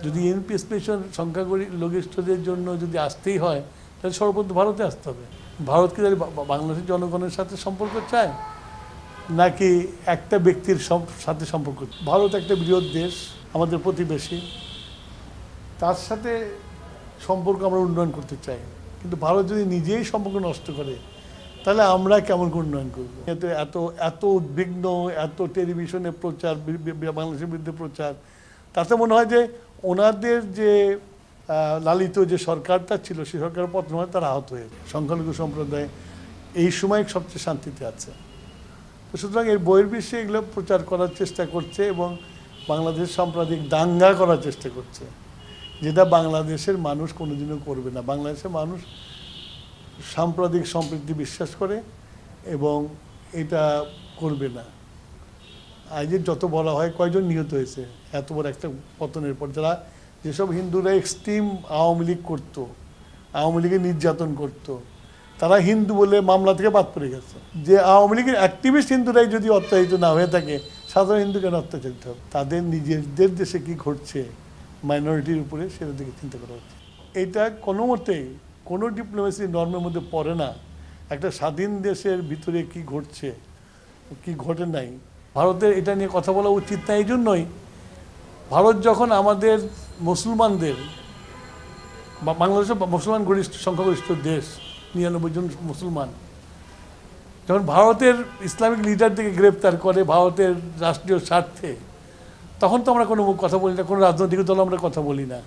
যদি NP special সংখ্যাগরিষ্ঠদের জন্য যদি আসতেই হয় তাহলে সর্বপ্রথম ভারতে আসতে হবে। ভারত কি বাংলাদেশের জনগণের সাথে সম্পর্ক চায় নাকি একটা ব্যক্তির সাথে সম্পর্ক? ভারত একটা বৃহৎ দেশ, আমাদের প্রতিবেশী, তার সাথে সম্পর্ক আমরা উন্নয়ন করতে চাই। কিন্তু ভারত যদি নিজেই সম্পর্ক নষ্ট করে তাহলে আমরা কেমন করে উন্নয়ন করব? এত এত এত উদ্বিগ্ন, এত টেলিভিশনে প্রচার, বাংলাদেশের বিরুদ্ধে প্রচার, তাতে মনে হয় যে ওনাদের যে লালিত যে সরকারটা ছিল সেই সরকারের পতন হয়, তারা আহত হয়ে যায়। সংখ্যালঘু সম্প্রদায় এই সময় সবচেয়ে শান্তিতে আছে। তো সুতরাং এর বহির্বিশ্বে এগুলো প্রচার করার চেষ্টা করছে এবং বাংলাদেশ সাম্প্রদায়িক দাঙ্গা করার চেষ্টা করছে, যেটা বাংলাদেশের মানুষ কোনোদিনও করবে না। বাংলাদেশের মানুষ সাম্প্রদায়িক সম্প্রীতি বিশ্বাস করে এবং এটা করবে না। আজ যত বলা হয় কয়জন নিহত হয়েছে এত বড় একটা পতনের পর, যারা যেসব হিন্দুরা এক্সট্রিম আওয়ামী লীগ করতো, আওয়ামী লীগে নির্যাতন করতো, তারা হিন্দু বলে মামলা থেকে বাদ পড়ে গেছে। যে আওয়ামী লীগের অ্যাক্টিভিস্ট হিন্দুরাই যদি অত্যাচারিত না হয়ে থাকে, সাধারণ হিন্দু কেন অত্যাচারিত হবে? তাদের নিজেদের দেশে কি ঘটছে মাইনরিটির উপরে, সেটা দিকে চিন্তা করা হচ্ছে। এটা কোনো মতেই কোনো ডিপ্লোমেসি নর্মের মধ্যে পড়ে না। একটা স্বাধীন দেশের ভিতরে কি ঘটছে কি ঘটে নাই, ভারতের এটা নিয়ে কথা বলা উচিত না। এই জন্যই ভারত যখন আমাদের মুসলমানদের, বাংলাদেশের মুসলমান সংখ্যাগরিষ্ঠ দেশ, 99 জন মুসলমান, যখন ভারতের ইসলামিক লিডারদেরকে গ্রেপ্তার করে ভারতের রাষ্ট্রীয় স্বার্থে, তখন তো আমরা কোনো কথা বলি না, কোনো রাজনৈতিক দল আমরা কথা বলি না।